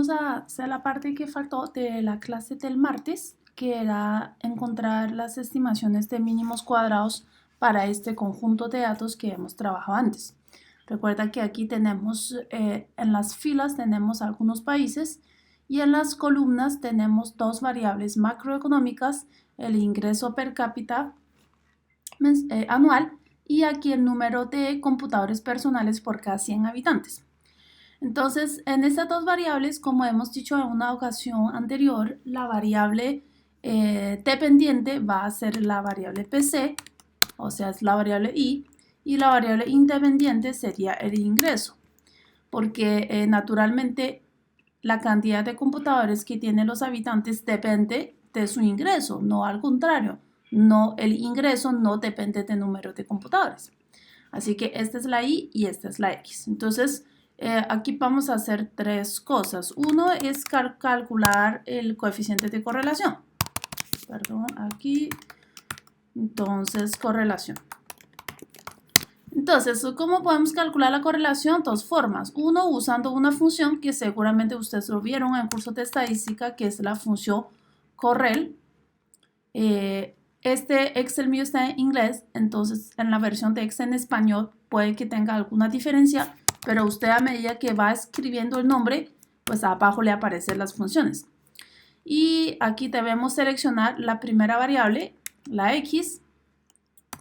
Vamos a hacer la parte que faltó de la clase del martes, que era encontrar las estimaciones de mínimos cuadrados para este conjunto de datos que hemos trabajado antes. Recuerda que aquí tenemos, en las filas tenemos algunos países y en las columnas tenemos dos variables macroeconómicas, el ingreso per cápita anual y aquí el número de computadores personales por cada 100 habitantes. Entonces, en estas dos variables, como hemos dicho en una ocasión anterior, la variable dependiente va a ser la variable PC, o sea, es la variable I, y la variable independiente sería el ingreso, porque naturalmente la cantidad de computadores que tienen los habitantes depende de su ingreso, no al contrario, no, el ingreso no depende del número de computadores. Así que esta es la Y y esta es la X. Entonces, aquí vamos a hacer tres cosas. Uno es calcular el coeficiente de correlación. Perdón, aquí. Entonces, correlación. Entonces, ¿cómo podemos calcular la correlación? Dos formas. Uno, usando una función que seguramente ustedes lo vieron en el curso de estadística, que es la función correl. Este Excel mío está en inglés, entonces en la versión de Excel en español puede que tenga alguna diferencia, pero usted a medida que va escribiendo el nombre, pues abajo le aparecen las funciones. Y aquí debemos seleccionar la primera variable, la X,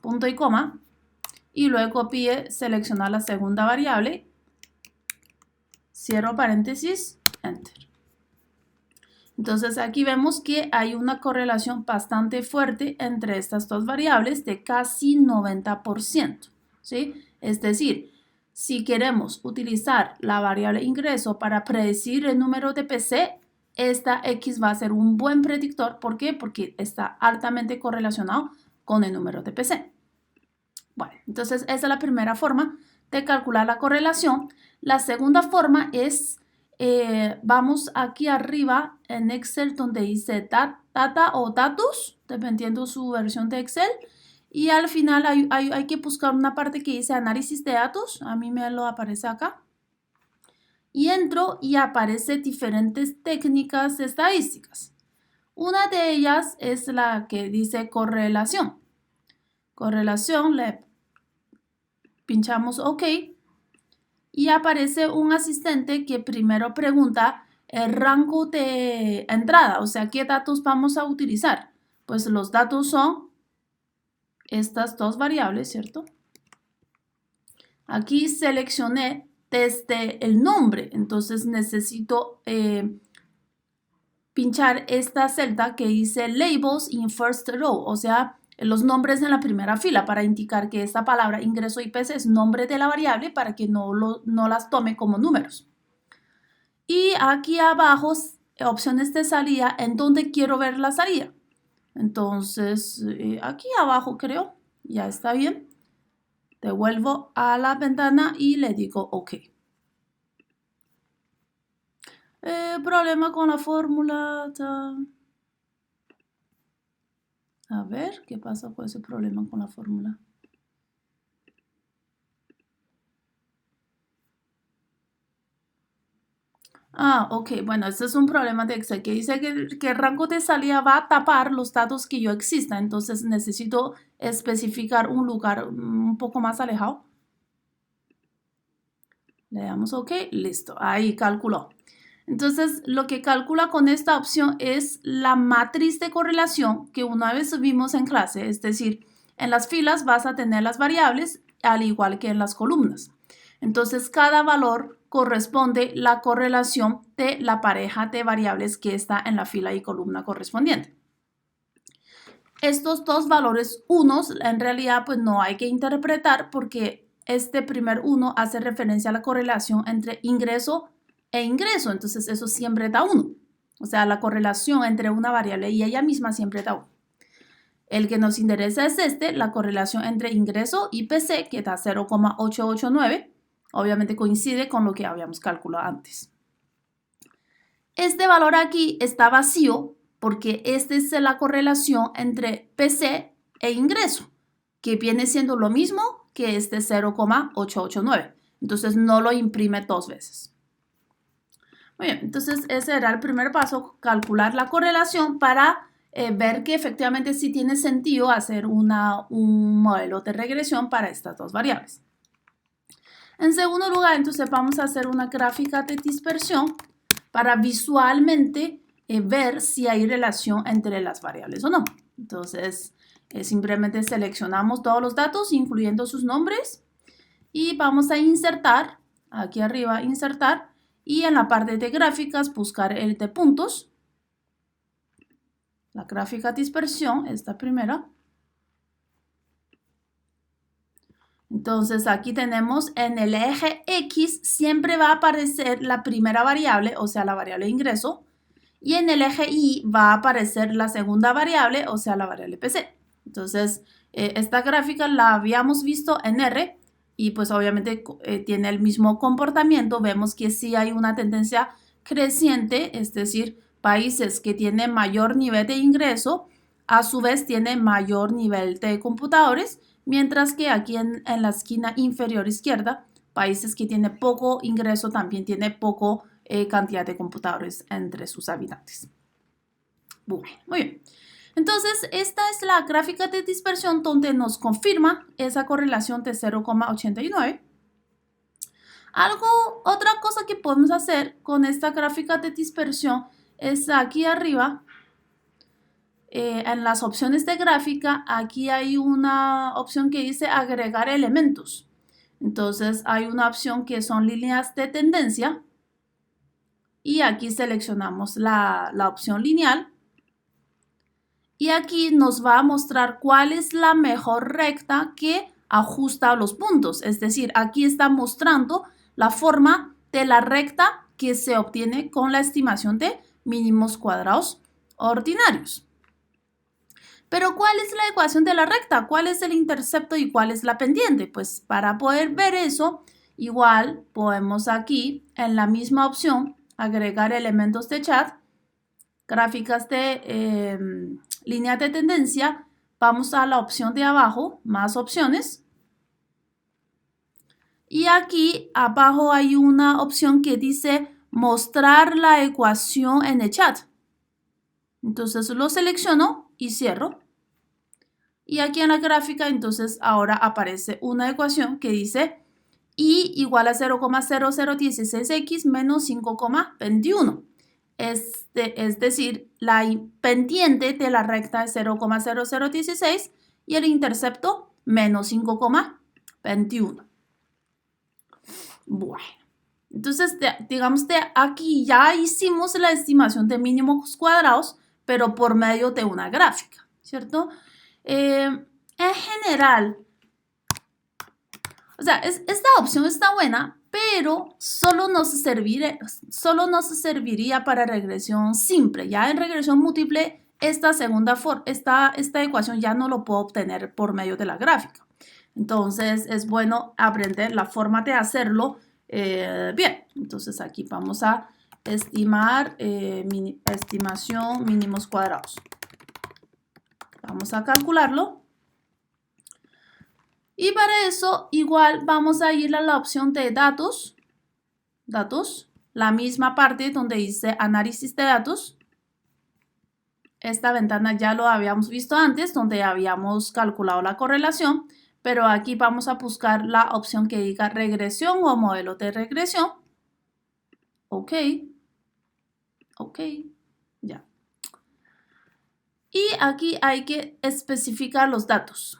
punto y coma, y luego pide seleccionar la segunda variable, cierro paréntesis, enter. Entonces aquí vemos que hay una correlación bastante fuerte entre estas dos variables de casi 90%, ¿sí? Es decir, si queremos utilizar la variable ingreso para predecir el número de PC, esta X va a ser un buen predictor. ¿Por qué? Porque está altamente correlacionado con el número de PC. Bueno, entonces esa es la primera forma de calcular la correlación. La segunda forma es vamos aquí arriba en Excel donde dice data o datos, dependiendo su versión de Excel. Y al final hay que buscar una parte que dice análisis de datos. A mí me lo aparece acá. Y entro y aparece diferentes técnicas estadísticas. Una de ellas es la que dice correlación. Correlación, le pinchamos OK. Y aparece un asistente que primero pregunta el rango de entrada, o sea, ¿qué datos vamos a utilizar? Pues los datos son estas dos variables, ¿cierto? Aquí seleccioné desde el nombre, entonces necesito pinchar esta celda que dice Labels in First Row, o sea, los nombres en la primera fila para indicar que esta palabra ingreso IPC es nombre de la variable para que no las tome como números. Y aquí abajo, opciones de salida, en donde quiero ver la salida. Entonces, aquí abajo creo, ya está bien. Devuelvo a la ventana y le digo OK. Problema con la fórmula. A ver, ¿qué pasa con ese problema con la fórmula? Ok, bueno, este es un problema de Excel que dice que el rango de salida va a tapar los datos que yo exista, entonces necesito especificar un lugar un poco más alejado. Le damos OK, listo, ahí calculó. Entonces, lo que calcula con esta opción es la matriz de correlación que una vez vimos en clase, es decir, en las filas vas a tener las variables al igual que en las columnas. Entonces, cada valor corresponde la correlación de la pareja de variables que está en la fila y columna correspondiente. Estos dos valores unos, en realidad, pues no hay que interpretar porque este primer uno hace referencia a la correlación entre ingreso e ingreso. Entonces, eso siempre da 1. O sea, la correlación entre una variable y ella misma siempre da 1. El que nos interesa es la correlación entre ingreso y PC, que da 0,889. Obviamente coincide con lo que habíamos calculado antes. Este valor aquí está vacío porque esta es la correlación entre PC e ingreso, que viene siendo lo mismo que este 0,889. Entonces no lo imprime dos veces. Muy bien, entonces ese era el primer paso, calcular la correlación para ver que efectivamente sí tiene sentido hacer un modelo de regresión para estas dos variables. En segundo lugar, entonces vamos a hacer una gráfica de dispersión para visualmente ver si hay relación entre las variables o no. Entonces, simplemente seleccionamos todos los datos, incluyendo sus nombres, y vamos a insertar, aquí arriba, insertar, y en la parte de gráficas buscar el de puntos. La gráfica dispersión, esta primera. Entonces aquí tenemos en el eje X siempre va a aparecer la primera variable, o sea, la variable de ingreso, y en el eje Y va a aparecer la segunda variable, o sea, la variable PC. Entonces, esta gráfica la habíamos visto en R y pues obviamente tiene el mismo comportamiento. Vemos que sí hay una tendencia creciente, es decir, países que tienen mayor nivel de ingreso, a su vez tienen mayor nivel de computadores, mientras que aquí en la esquina inferior izquierda, países que tienen poco ingreso también tienen poco cantidad de computadores entre sus habitantes. Bueno, muy bien. Entonces, esta es la gráfica de dispersión donde nos confirma esa correlación de 0,89. Otra cosa que podemos hacer con esta gráfica de dispersión es aquí arriba, en las opciones de gráfica, aquí hay una opción que dice agregar elementos. Entonces, hay una opción que son líneas de tendencia y aquí seleccionamos la opción lineal. Y aquí nos va a mostrar cuál es la mejor recta que ajusta los puntos. Es decir, aquí está mostrando la forma de la recta que se obtiene con la estimación de mínimos cuadrados ordinarios. Pero ¿cuál es la ecuación de la recta? ¿Cuál es el intercepto y cuál es la pendiente? Pues para poder ver eso, igual podemos aquí en la misma opción agregar elementos de chat, gráficas de línea de tendencia, vamos a la opción de abajo, más opciones. Y aquí abajo hay una opción que dice mostrar la ecuación en el chat. Entonces lo selecciono y cierro. Y aquí en la gráfica, entonces ahora aparece una ecuación que dice y igual a 0,0016x menos 5,21. Es decir, la pendiente de la recta es 0,0016 y el intercepto menos 5,21. Bueno, entonces digamos que aquí ya hicimos la estimación de mínimos cuadrados, pero por medio de una gráfica, ¿cierto? En general, o sea, esta opción está buena, pero solo nos serviría para regresión simple. Ya en regresión múltiple, esta ecuación ya no lo puedo obtener por medio de la gráfica. Entonces, es bueno aprender la forma de hacerlo bien. Entonces, aquí vamos a estimar estimación mínimos cuadrados. Vamos a calcularlo. Y para eso, igual vamos a ir a la opción de datos, la misma parte donde dice análisis de datos. Esta ventana ya lo habíamos visto antes, donde habíamos calculado la correlación, pero aquí vamos a buscar la opción que diga regresión o modelo de regresión. Ok, ya. Y aquí hay que especificar los datos.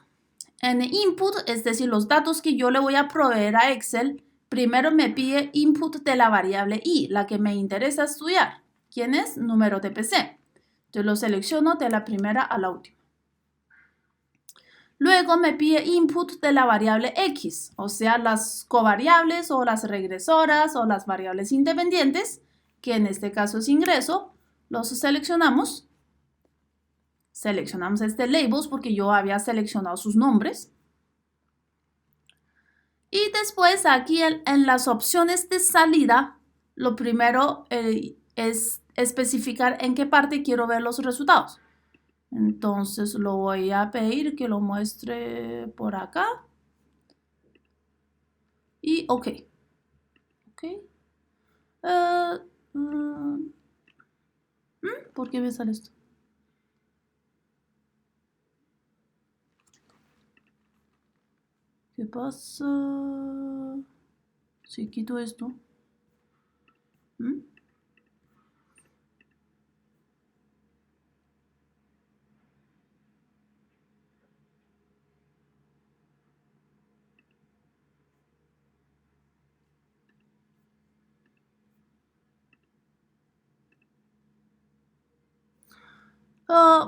En input, es decir, los datos que yo le voy a proveer a Excel, primero me pide input de la variable i, la que me interesa estudiar. ¿Quién es? Número de PC. Yo lo selecciono de la primera a la última. Luego me pide input de la variable x, o sea, las covariables o las regresoras o las variables independientes, que en este caso es ingreso. Los seleccionamos. Seleccionamos este labels porque yo había seleccionado sus nombres. Y después aquí en las opciones de salida, lo primero es especificar en qué parte quiero ver los resultados. Entonces lo voy a pedir que lo muestre por acá. Y ok. ¿Por qué me sale esto? ¿Qué pasa? Si quito esto.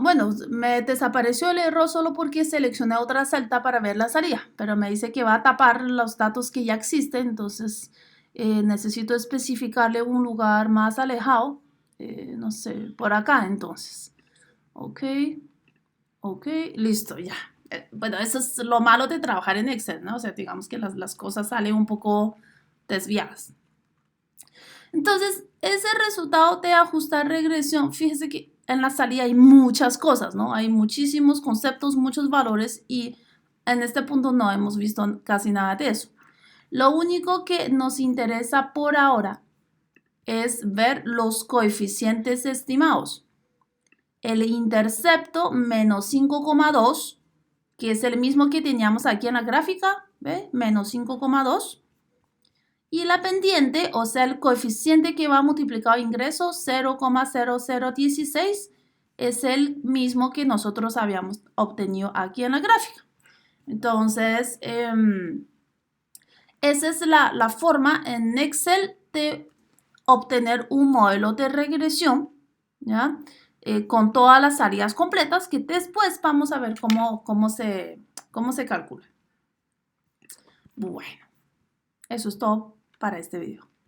Bueno, me desapareció el error solo porque seleccioné otra celda para ver la salida, pero me dice que va a tapar los datos que ya existen, entonces necesito especificarle un lugar más alejado, no sé, por acá entonces. Ok, ok, listo, ya. Bueno, eso es lo malo de trabajar en Excel, ¿no? O sea, digamos que las cosas salen un poco desviadas. Entonces, ese resultado de ajustar regresión, fíjese que en la salida hay muchas cosas, ¿no? Hay muchísimos conceptos, muchos valores y en este punto no hemos visto casi nada de eso. Lo único que nos interesa por ahora es ver los coeficientes estimados. El intercepto menos 5,2, que es el mismo que teníamos aquí en la gráfica, ¿ve? Menos 5,2. Y la pendiente, o sea, el coeficiente que va multiplicado a ingreso, 0,0016, es el mismo que nosotros habíamos obtenido aquí en la gráfica. Entonces, esa es la forma en Excel de obtener un modelo de regresión, ¿ya? Con todas las áreas completas, que después vamos a ver cómo se calcula. Bueno, eso es todo para este video.